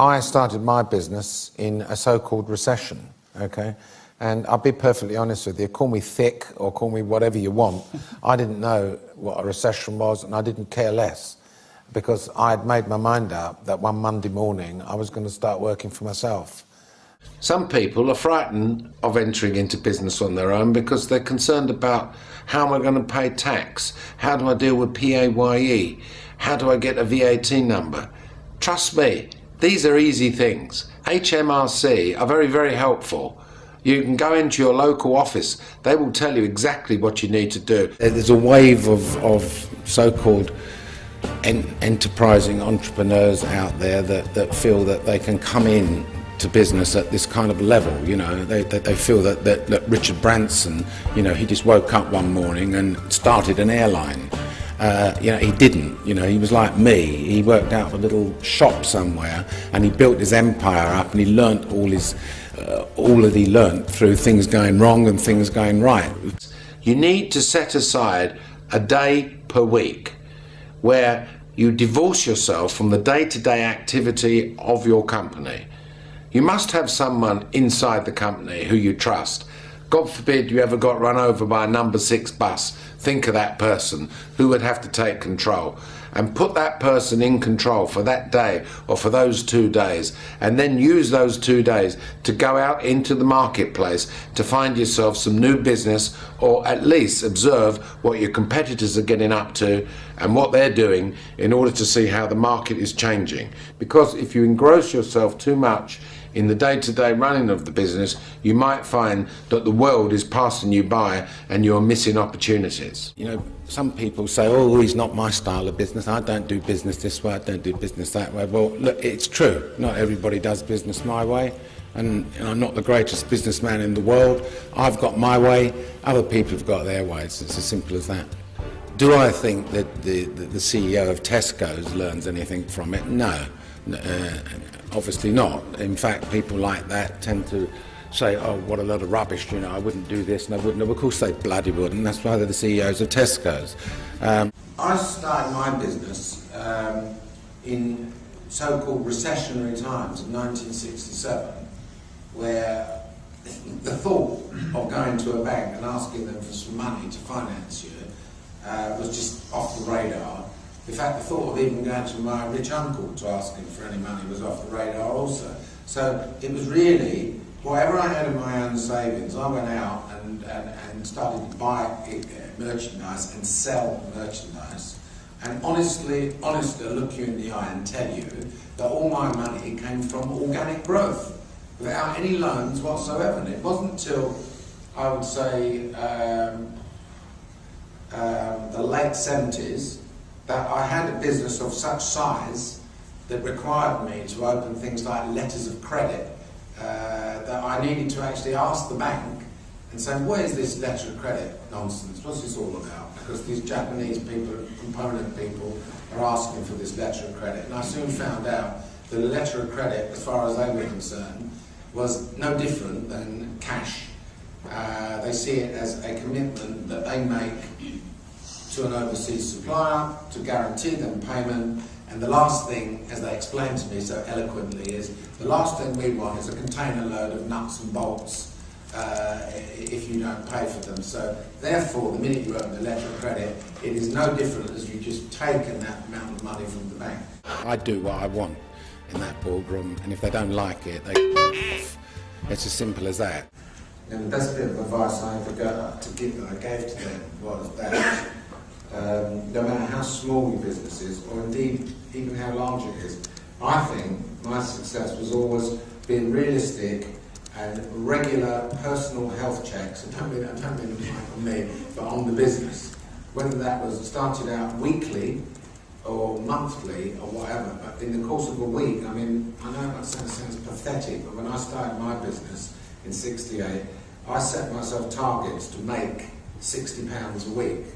I started my business in a so-called recession, okay? And I'll be perfectly honest with you, call me thick or call me whatever you want. I didn't know what a recession was, and I didn't care less, because I had made my mind up that one Monday morning I was going to start working for myself. Some people are frightened of entering into business on their own because they're concerned about how am I going to pay tax, how do I deal with PAYE, how do I get a VAT number. Trust me, these are easy things. HMRC are very, very helpful. You can go into your local office, they will tell you exactly what you need to do. There's a wave of so-called enterprising entrepreneurs out there that feel that they can come in to business at this kind of level. You know, they feel that Richard Branson, you know, he just woke up one morning and started an airline. You know, he didn't. You know, he was like me. He worked out a little shop somewhere and he built his empire up, and he learnt all that he learnt through things going wrong and things going right. You need to set aside a day per week where you divorce yourself from the day-to-day activity of your company. You must have someone inside the company who you trust. God forbid you ever got run over by a number 6 bus. Think of that person who would have to take control, and put that person in control for that day or for those 2 days, and then use those 2 days to go out into the marketplace to find yourself some new business, or at least observe what your competitors are getting up to and what they're doing in order to see how the market is changing. Because if you engross yourself too much in the day-to-day running of the business, you might find that the world is passing you by and you're missing opportunities. You know, some people say, oh, he's not my style of business, I don't do business this way, I don't do business that way. Well, look, it's true, not everybody does business my way, and I'm not the greatest businessman in the world. I've got my way, other people have got their ways. It's as simple as that. Do I think that the CEO of Tesco's learns anything from it? No. Obviously not. In fact, people like that tend to say, oh, what a lot of rubbish, you know, I wouldn't do this and I wouldn't. Of course they bloody wouldn't. That's why they're the CEOs of Tesco's. I started my business in so-called recessionary times of 1967, where the thought of going to a bank and asking them for some money to finance you was just off the radar. In fact, the thought of even going to my rich uncle to ask him for any money was off the radar also. So it was really, whatever I had in my own savings, I went out and started to buy merchandise and sell merchandise. And honestly, I'll look you in the eye and tell you that all my money came from organic growth, without any loans whatsoever. And it wasn't until, I would say, the late 70s, that I had a business of such size that required me to open things like letters of credit, that I needed to actually ask the bank and say, what is this letter of credit nonsense? What's this all about? Because these Japanese people, component people, are asking for this letter of credit. And I soon found out that a letter of credit, as far as they were concerned, was no different than cash. They see it as a commitment that they make to an overseas supplier to guarantee them payment, and the last thing, as they explained to me so eloquently, is the last thing we want is a container load of nuts and bolts if you don't pay for them. So therefore, the minute you open a letter of credit, it is no different as you've just taken that amount of money from the bank. I do what I want in that boardroom, and if they don't like it, they off. It's as simple as that. And the best bit of advice I ever got to give that I gave to them was that no matter how small your business is, or indeed even how large it is, I think my success was always being realistic and regular personal health checks. I don't mean on me, but on the business. Whether that was started out weekly or monthly or whatever, but in the course of a week, I mean, I know that sounds pathetic, but when I started my business in '68, I set myself targets to make £60 a week.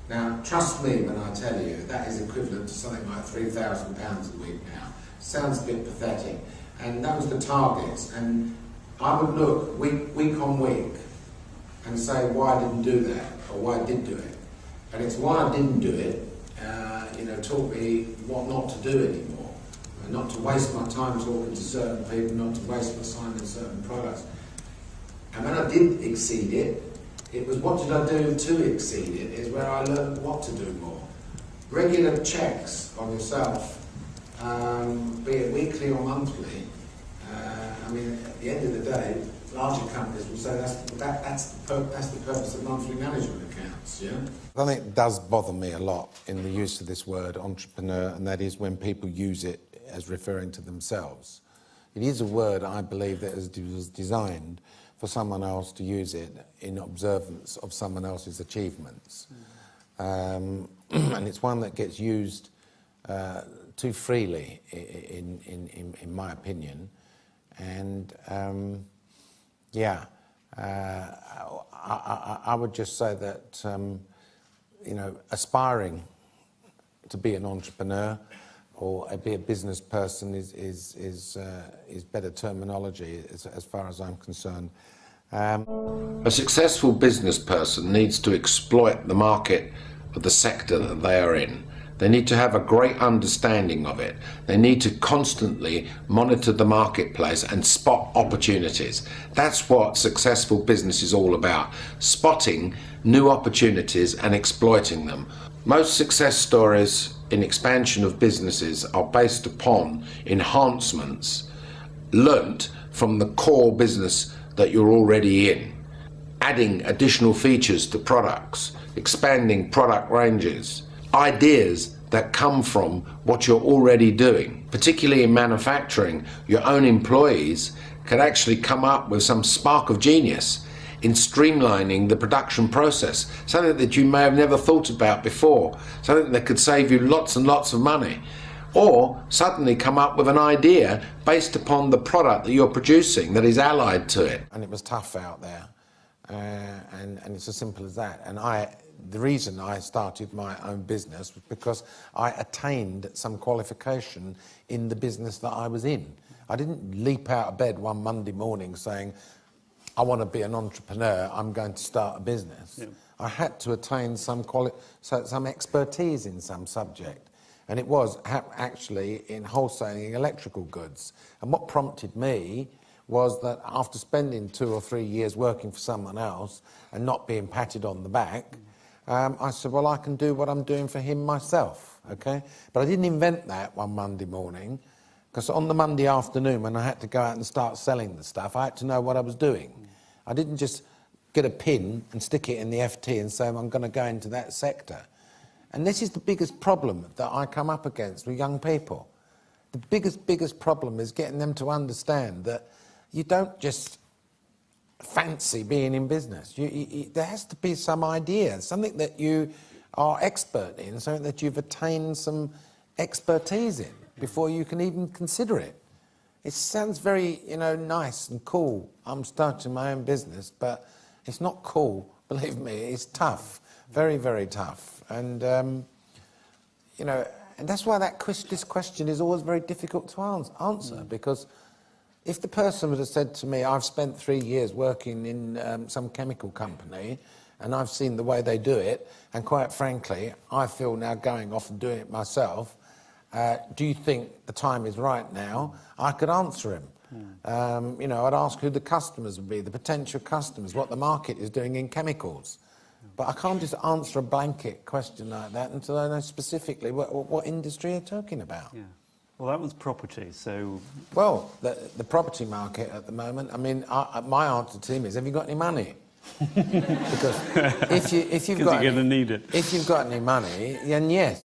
Now, trust me when I tell you that is equivalent to something like £3,000 a week now. Sounds a bit pathetic. And that was the targets. And I would look week on week and say why I didn't do that, or why I did do it. And it's why I didn't do it, taught me what not to do anymore. and not to waste my time talking to certain people, not to waste my time in certain products. And when I did exceed it, it was what did I do to exceed it, is where I learned what to do more. Regular checks on yourself, be it weekly or monthly. I mean, at the end of the day, larger companies will say that's the purpose of monthly management accounts, yeah? I think it does bother me a lot in the use of this word entrepreneur, and that is when people use it as referring to themselves. It is a word, I believe, that was designed for someone else to use it in observance of someone else's achievements. And it's one that gets used too freely, in my opinion. And yeah, I would just say that, you know, aspiring to be an entrepreneur or be a business person is better terminology as far as I'm concerned. A successful business person needs to exploit the market of the sector that they are in. They need to have a great understanding of it. They need to constantly monitor the marketplace and spot opportunities. That's what successful business is all about, spotting new opportunities and exploiting them. Most success stories in expansion of businesses are based upon enhancements learnt from the core business that you're already in, adding additional features to products, expanding product ranges, ideas that come from what you're already doing. Particularly in manufacturing, your own employees can actually come up with some spark of genius in streamlining the production process, something that you may have never thought about before, something that could save you lots and lots of money. Or suddenly come up with an idea based upon the product that you're producing that is allied to it. And it was tough out there, and it's as simple as that. And the reason I started my own business was because I attained some qualification in the business that I was in. I didn't leap out of bed one Monday morning saying, I want to be an entrepreneur, I'm going to start a business. Yeah. I had to attain some expertise in some subject. And it was actually in wholesaling electrical goods. And what prompted me was that after spending 2 or 3 years working for someone else and not being patted on the back, I said, well, I can do what I'm doing for him myself, okay? But I didn't invent that one Monday morning, because on the Monday afternoon when I had to go out and start selling the stuff, I had to know what I was doing. I didn't just get a pin and stick it in the FT and say, I'm going to go into that sector. And this is the biggest problem that I come up against with young people. The biggest problem is getting them to understand that you don't just fancy being in business. There has to be some idea, something that you are expert in, something that you've attained some expertise in before you can even consider it. It sounds very, you know, nice and cool. I'm starting my own business, but it's not cool, believe me. It's tough, very, very tough. And, you know, and that's why this question is always very difficult to answer, because if the person would have said to me, I've spent 3 years working in some chemical company and I've seen the way they do it, and quite frankly, I feel now going off and doing it myself, do you think the time is right now? I could answer him. You know, I'd ask who the customers would be, the potential customers, what the market is doing in chemicals. But I can't just answer a blanket question like that until I know specifically what industry you're talking about. Yeah. Well, that was property, so... Well, the property market at the moment, I mean, my answer to him is, have you got any money? Because if you've got you're going to need it. If you've got any money, then yes.